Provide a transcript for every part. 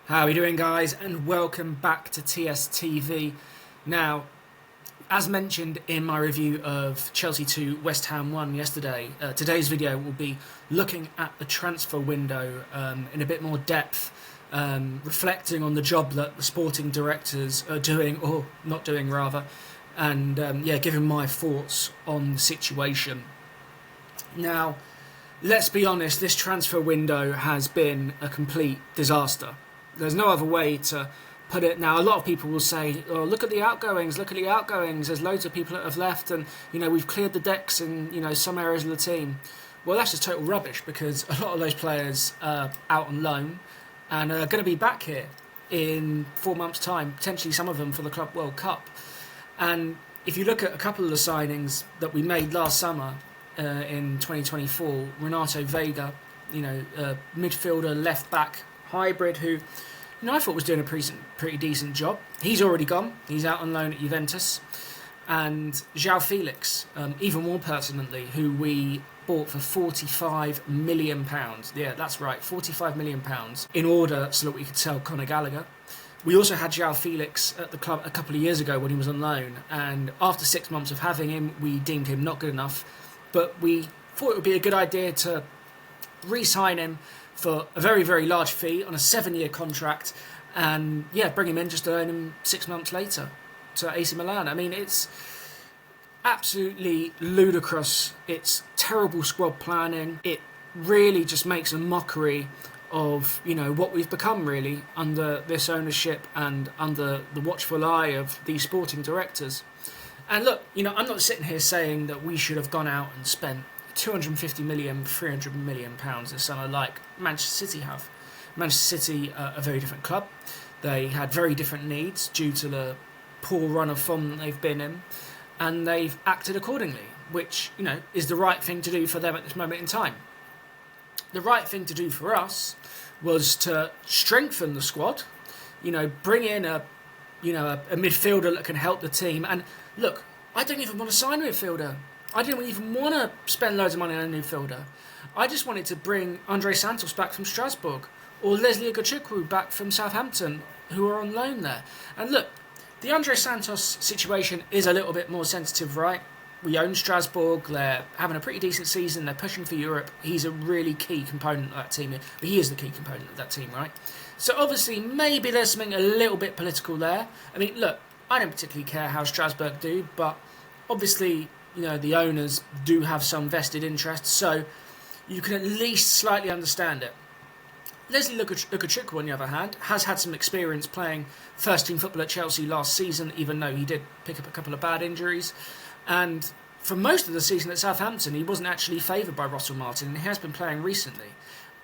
How are we doing, guys? And welcome back to TSTV. Now, as mentioned in my review of Chelsea 2, West Ham 1 yesterday, today's video will be looking at the transfer window in a bit more depth, reflecting on the job that the sporting directors are doing, or not doing rather, and giving my thoughts on the situation. Now, let's be honest, this transfer window has been a complete disaster. There's no other way to put it. Now, a lot of people will say, oh, look at the outgoings, there's loads of people that have left and, we've cleared the decks in, some areas of the team. Well, that's just total rubbish because a lot of those players are out on loan and are going to be back here in 4 months' time, potentially some of them for the Club World Cup. And if you look at a couple of the signings that we made last summer in 2024, Renato Vega, midfielder, left-back hybrid who, I thought was doing a pretty decent job. He's already gone. He's out on loan at Juventus. And João Felix, even more pertinently, who we bought for £45 million. Yeah, that's right, £45 million in order so that we could sell Conor Gallagher. We also had João Felix at the club a couple of years ago when he was on loan. And after 6 months of having him, we deemed him not good enough. But we thought it would be a good idea to re-sign him for a very, very large fee on a 7-year contract and, bring him in just to earn him 6 months later to AC Milan. I mean, it's absolutely ludicrous. It's terrible squad planning. It really just makes a mockery of, what we've become, really, under this ownership and under the watchful eye of these sporting directors. And look, I'm not sitting here saying that we should have gone out and spent 250 million, 300 million pounds this summer like Manchester City have. Manchester City are a very different club. They had very different needs due to the poor run of form that they've been in, and they've acted accordingly, which, is the right thing to do for them at this moment in time. The right thing to do for us was to strengthen the squad, bring in a midfielder that can help the team. And look, I don't even want to sign a midfielder. I didn't even want to spend loads of money on a midfielder. I just wanted to bring Andre Santos back from Strasbourg or Leslie Agachukwu back from Southampton, who are on loan there. And look, the Andre Santos situation is a little bit more sensitive, right? We own Strasbourg, they're having a pretty decent season, they're pushing for Europe. He's a really key component of that team. He is the key component of that team, right? So obviously, maybe there's something a little bit political there. I mean, look, I don't particularly care how Strasbourg do, but obviously, the owners do have some vested interest, so you can at least slightly understand it. Leslie Agachukwu, on the other hand, has had some experience playing first-team football at Chelsea last season, even though he did pick up a couple of bad injuries. And for most of the season at Southampton, he wasn't actually favoured by Russell Martin, and he has been playing recently.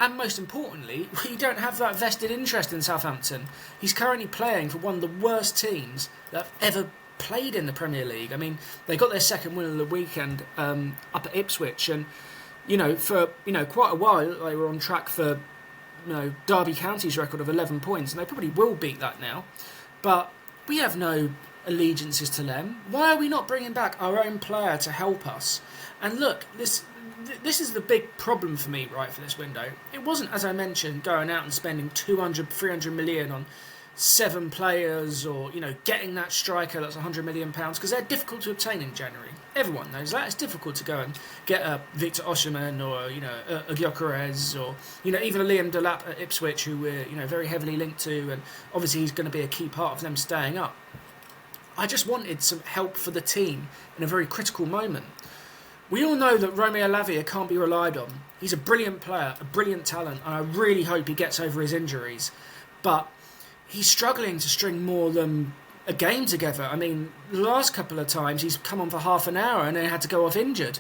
And most importantly, we don't have that vested interest in Southampton. He's currently playing for one of the worst teams that have ever played in the Premier League. I mean, they got their second win of the weekend up at Ipswich, and for quite a while they were on track for Derby County's record of 11 points, and they probably will beat that now. But we have no allegiances to them. Why are we not bringing back our own player to help us? And look, this is the big problem for me, right, for this window. It wasn't, as I mentioned, going out and spending 200, 300 million on 7 players or, getting that striker that's £100 million, because they're difficult to obtain in January. Everyone knows that. It's difficult to go and get a Victor Osimhen or, a Gyökeres or, even a Liam Delap at Ipswich, who we're, very heavily linked to, and obviously he's going to be a key part of them staying up. I just wanted some help for the team in a very critical moment. We all know that Romeo Lavia can't be relied on. He's a brilliant player, a brilliant talent, and I really hope he gets over his injuries. But he's struggling to string more than a game together. I mean, the last couple of times he's come on for half an hour and then had to go off injured.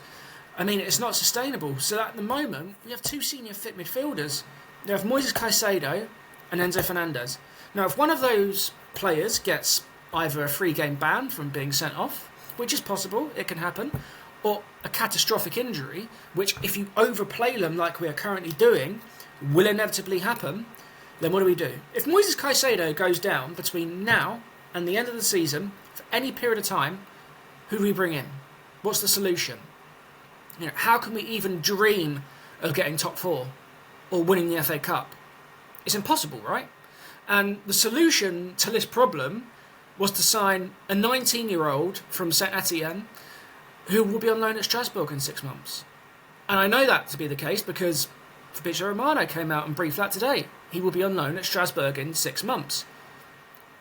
I mean, it's not sustainable. So at the moment, we have 2 senior fit midfielders. We have Moises Caicedo and Enzo Fernandez. Now, if one of those players gets either a 3-game ban from being sent off, which is possible, it can happen, or a catastrophic injury, which if you overplay them like we are currently doing, will inevitably happen, then what do we do? If Moises Caicedo goes down between now and the end of the season, for any period of time, who do we bring in? What's the solution? How can we even dream of getting top 4 or winning the FA Cup? It's impossible, right? And the solution to this problem was to sign a 19-year-old from Saint Etienne who will be on loan at Strasbourg in 6 months. And I know that to be the case because Fabrizio Romano came out and briefed that today. He will be on loan at Strasbourg in 6 months.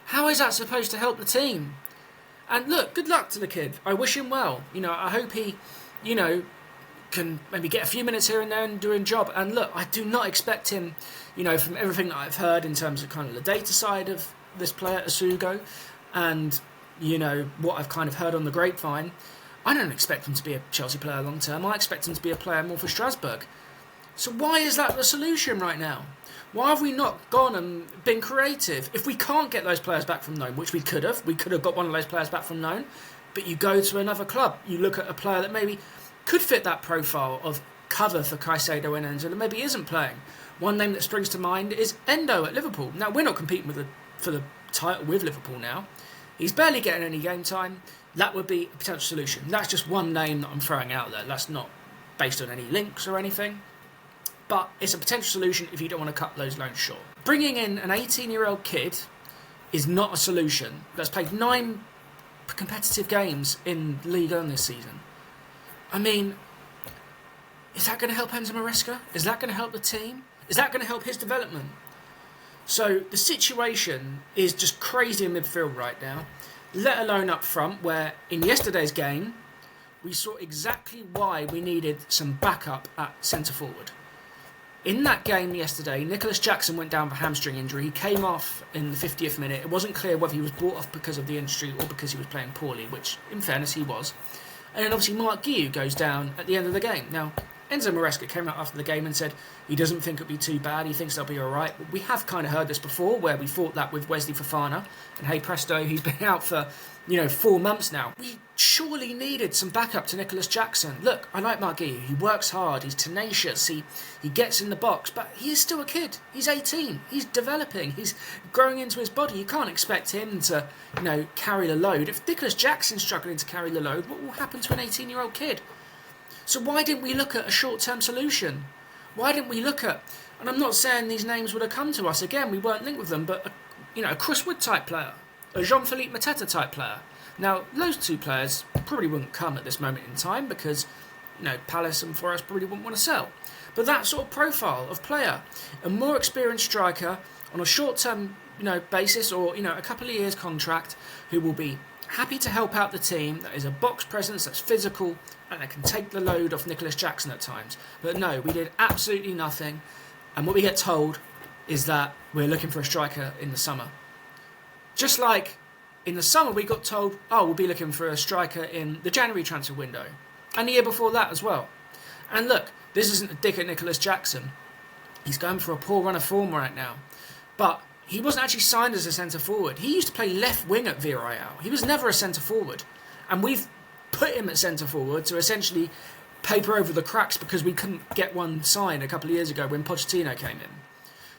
How is that supposed to help the team? And look, good luck to the kid. I wish him well. I hope he, can maybe get a few minutes here and there and do a job. And look, I do not expect him, from everything that I've heard in terms of kind of the data side of this player, Asugo, and, what I've kind of heard on the grapevine, I don't expect him to be a Chelsea player long term. I expect him to be a player more for Strasbourg. So why is that the solution right now? Why have we not gone and been creative? If we can't get those players back from loan, which we could have got one of those players back from loan, but you go to another club, you look at a player that maybe could fit that profile of cover for Caicedo and Enzo that maybe isn't playing. One name that springs to mind is Endo at Liverpool. Now, we're not competing for the title with Liverpool now. He's barely getting any game time. That would be a potential solution. That's just one name that I'm throwing out there. That's not based on any links or anything. But it's a potential solution if you don't want to cut those loans short. Bringing in an 18-year-old kid is not a solution. That's played 9 competitive games in Ligue 1 this season. I mean, is that going to help Enzo Maresca? Is that going to help the team? Is that going to help his development? So the situation is just crazy in midfield right now, let alone up front, where in yesterday's game, we saw exactly why we needed some backup at centre-forward. In that game yesterday, Nicholas Jackson went down for hamstring injury. He came off in the 50th minute. It wasn't clear whether he was brought off because of the injury or because he was playing poorly, which, in fairness, he was. And then obviously Mark Guiu goes down at the end of the game. Now, Enzo Maresca came out after the game and said he doesn't think it'll be too bad. He thinks they'll be all right. We have kind of heard this before, where we thought that with Wesley Fofana, and hey presto, he's been out for 4 months now. We surely needed some backup to Nicholas Jackson. Look, I like Mark Guiu. He works hard. He's tenacious. He gets in the box, but he is still a kid. He's 18. He's developing. He's growing into his body. You can't expect him to, carry the load. If Nicholas Jackson's struggling to carry the load, what will happen to an 18-year-old kid? So why didn't we look at a short-term solution? Why didn't we look at, and I'm not saying these names would have come to us, again, we weren't linked with them, but a Chris Wood type player, a Jean-Philippe Mateta type player. Now, those two players probably wouldn't come at this moment in time because, Palace and Forest probably wouldn't want to sell. But that sort of profile of player, a more experienced striker on a short-term, basis or, a couple of years contract who will be happy to help out the team, that is a box presence, that's physical, and that can take the load off Nicholas Jackson at times. But no, we did absolutely nothing. And what we get told is that we're looking for a striker in the summer. Just like in the summer we got told, we'll be looking for a striker in the January transfer window. And the year before that as well. And look, this isn't a dig at Nicholas Jackson. He's going for a poor run of form right now. But he wasn't actually signed as a centre-forward. He used to play left wing at Villarreal. He was never a centre-forward. And we've put him at centre-forward to essentially paper over the cracks because we couldn't get one signed a couple of years ago when Pochettino came in.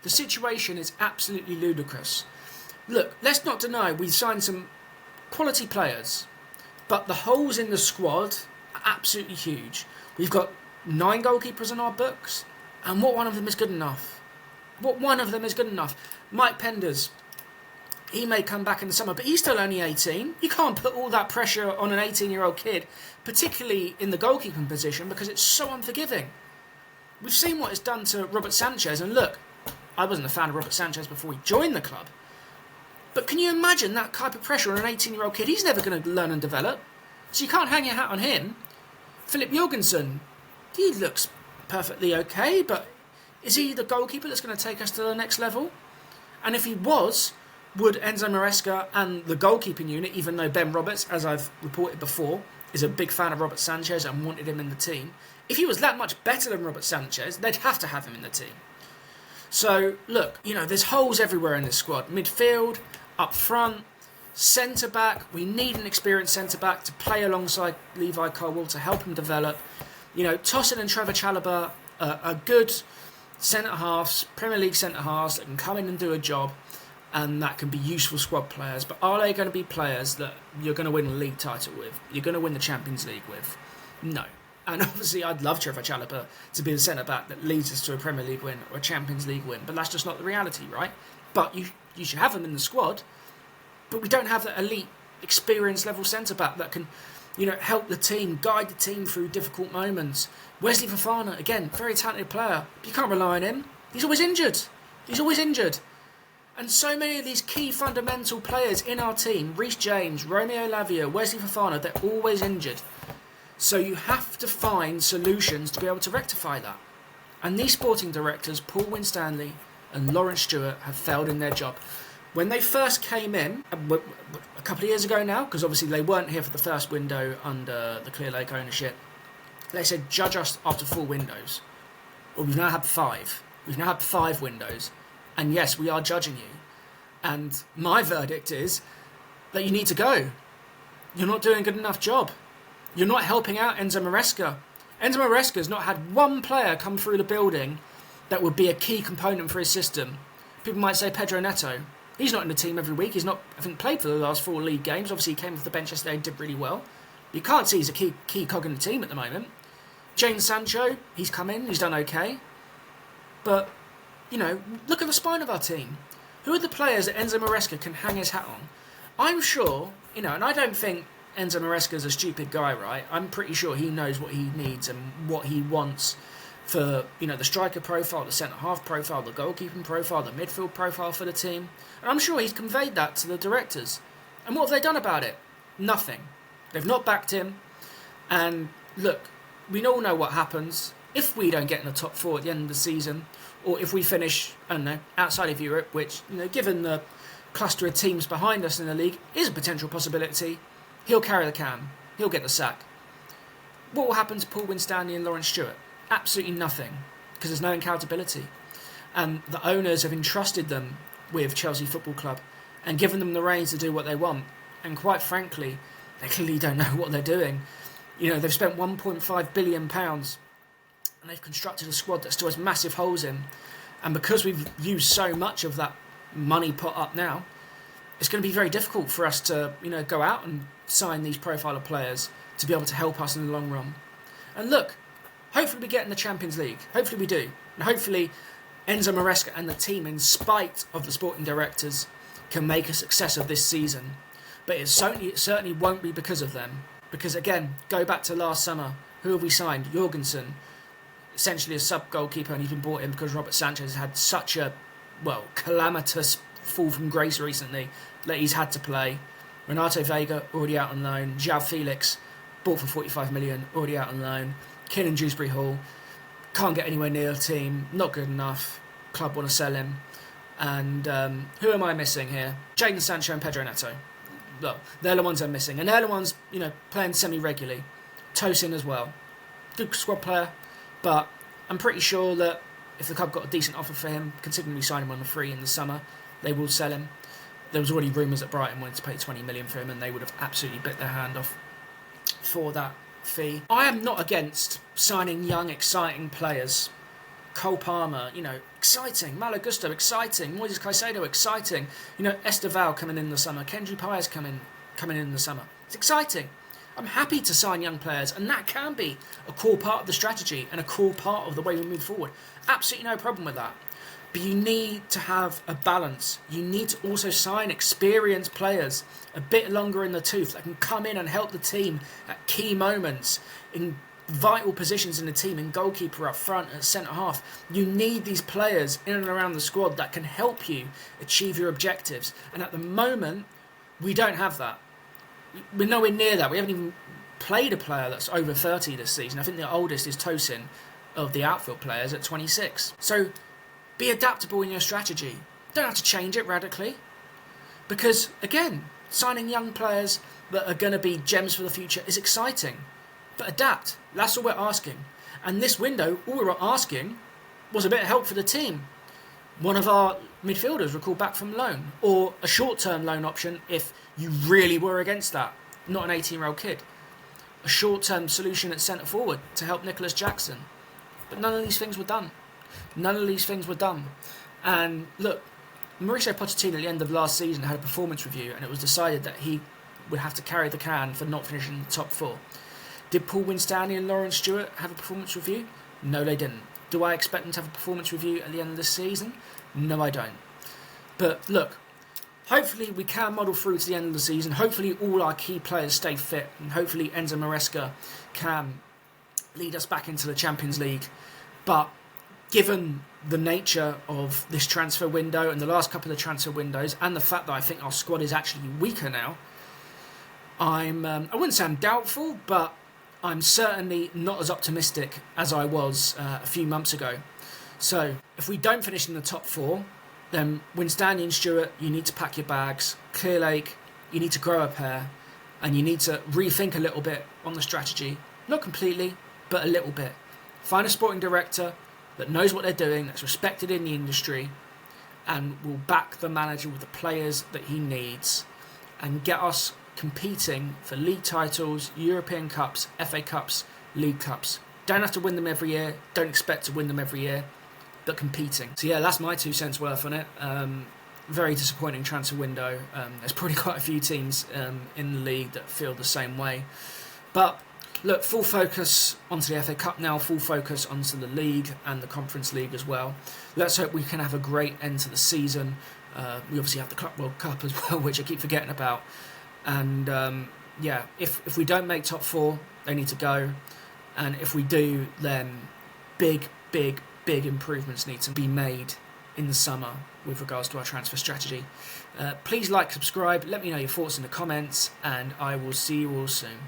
The situation is absolutely ludicrous. Look, let's not deny we've signed some quality players, but the holes in the squad are absolutely huge. We've got 9 goalkeepers on our books, and what one of them is good enough? Mike Penders, he may come back in the summer, but he's still only 18. You can't put all that pressure on an 18-year-old kid, particularly in the goalkeeping position, because it's so unforgiving. We've seen what it's done to Robert Sanchez, and look, I wasn't a fan of Robert Sanchez before he joined the club. But can you imagine that type of pressure on an 18-year-old kid? He's never going to learn and develop. So you can't hang your hat on him. Philip Jorgensen, he looks perfectly okay, but is he the goalkeeper that's going to take us to the next level? And if he was, would Enzo Maresca and the goalkeeping unit, even though Ben Roberts, as I've reported before, is a big fan of Robert Sanchez and wanted him in the team, if he was that much better than Robert Sanchez, they'd have to have him in the team. So, look, there's holes everywhere in this squad. Midfield, up front, centre-back. We need an experienced centre-back to play alongside Levi Colwill to help him develop. Tosin and Trevor Chalobah are good centre-halves, Premier League centre-halves that can come in and do a job and that can be useful squad players. But are they going to be players that you're going to win a league title with? You're going to win the Champions League with? No. And obviously I'd love Trevor Chalobah to be the centre-back that leads us to a Premier League win or a Champions League win, but that's just not the reality, right? But you You should have them in the squad, but we don't have that elite, experience level centre-back that can, help the team, guide the team through difficult moments. Wesley Fofana, again, very talented player, but you can't rely on him. He's always injured. And so many of these key fundamental players in our team, Reece James, Romeo Lavia, Wesley Fofana, they're always injured. So you have to find solutions to be able to rectify that. And these sporting directors, Paul Winstanley and Lawrence Stewart, have failed in their job. When they first came in, a couple of years ago now, because obviously they weren't here for the first window under the Clear Lake ownership, they said, judge us after 4 windows. Well, we've now had 5. We've now had 5 windows. And yes, we are judging you. And my verdict is that you need to go. You're not doing a good enough job. You're not helping out Enzo Maresca. Enzo Maresca has not had one player come through the building that would be a key component for his system. People might say Pedro Neto. He's not in the team every week. He's not, I think, played for the last 4 league games. Obviously, he came off the bench yesterday and did really well. You can't see he's a key cog in the team at the moment. Jadon Sancho, he's come in. He's done okay. But, look at the spine of our team. Who are the players that Enzo Maresca can hang his hat on? I'm sure, and I don't think Enzo Maresca's a stupid guy, right? I'm pretty sure he knows what he needs and what he wants for, the striker profile, the centre-half profile, the goalkeeping profile, the midfield profile for the team. And I'm sure he's conveyed that to the directors. And what have they done about it? Nothing. They've not backed him. And look, we all know what happens if we don't get in the top 4 at the end of the season, or if we finish, outside of Europe, which, given the cluster of teams behind us in the league, is a potential possibility. He'll carry the can. He'll get the sack. What will happen to Paul Winstanley and Lawrence Stewart? Absolutely nothing, because there's no accountability. And the owners have entrusted them with Chelsea Football Club and given them the reins to do what they want. And quite frankly, they clearly don't know what they're doing. They've spent £1.5 billion and they've constructed a squad that still has massive holes in. And because we've used so much of that money put up now, it's going to be very difficult for us to, go out and sign these profile of players to be able to help us in the long run. And look, hopefully we get in the Champions League. Hopefully we do. And hopefully Enzo Maresca and the team, in spite of the sporting directors, can make a success of this season. But it certainly won't be because of them. Because again, go back to last summer. Who have we signed? Jorgensen, essentially a sub-goalkeeper, and he's been brought in because Robert Sanchez had such a, calamitous fall from grace recently that he's had to play. Renato Vega, already out on loan. João Felix, bought for 45 million, already out on loan. Kiernan Dewsbury Hall, can't get anywhere near the team, not good enough. Club want to sell him. And who am I missing here? Jadon Sancho and Pedro Neto. Look, they're the ones I'm missing. And they're the ones, playing semi-regularly. Tosin as well. Good squad player. But I'm pretty sure that if the club got a decent offer for him, considering we signed him on the free in the summer, they will sell him. There was already rumours that Brighton wanted to pay 20 million for him, and they would have absolutely bit their hand off for that fee. I am not against signing young, exciting players. Cole Palmer, exciting. Malo Gusto, exciting. Moises Caicedo, exciting. Esteval coming in the summer. Kendry Paez coming in the summer. It's exciting. I'm happy to sign young players, and that can be a core part of the strategy and a core part of the way we move forward. Absolutely no problem with that. But you need to have a balance. You need to also sign experienced players, a bit longer in the tooth, that can come in and help the team at key moments, in vital positions in the team, in goalkeeper, up front, at centre-half. You need these players in and around the squad that can help you achieve your objectives. And at the moment, we don't have that. We're nowhere near that. We haven't even played a player that's over 30 this season. I think the oldest is Tosin, of the outfield players, at 26. So be adaptable in your strategy. Don't have to change it radically. Because, again, signing young players that are going to be gems for the future is exciting. But adapt. That's all we're asking. And this window, all we were asking was a bit of help for the team. One of our midfielders recalled back from loan, or a short-term loan option if you really were against that, not an 18-year-old kid. A short-term solution at centre-forward to help Nicholas Jackson. But none of these things were done. And look, Mauricio Pochettino at the end of last season had a performance review, and it was decided that he would have to carry the can for not finishing in the top 4. Did Paul Winstanley and Lawrence Stewart have a performance review? No, they didn't. Do I expect them to have a performance review at the end of this season? No, I don't. But look, hopefully we can model through to the end of the season. Hopefully all our key players stay fit, and hopefully Enzo Maresca can lead us back into the Champions League. But given the nature of this transfer window and the last couple of transfer windows, and the fact that I think our squad is actually weaker now, I wouldn't say I'm doubtful, but I'm certainly not as optimistic as I was a few months ago. So if we don't finish in the top four, then Winstanley and Stuart, you need to pack your bags. Clearlake, you need to grow a pair, and you need to rethink a little bit on the strategy. Not completely, but a little bit. Find a sporting director that knows what they're doing, that's respected in the industry, and will back the manager with the players that he needs, and get us competing for league titles, European Cups, FA Cups, League Cups. Don't have to win them every year, don't expect to win them every year, but competing. So yeah, that's my 2 cents worth on it. Very disappointing transfer window. There's probably quite a few teams in the league that feel the same way. But look, full focus onto the FA Cup now, full focus onto the league and the Conference League as well. Let's hope we can have a great end to the season. We obviously have the Club World Cup as well, which I keep forgetting about. And yeah, if we don't make top four, they need to go. And if we do, then big improvements need to be made in the summer with regards to our transfer strategy. Please like, subscribe, let me know your thoughts in the comments, and I will see you all soon.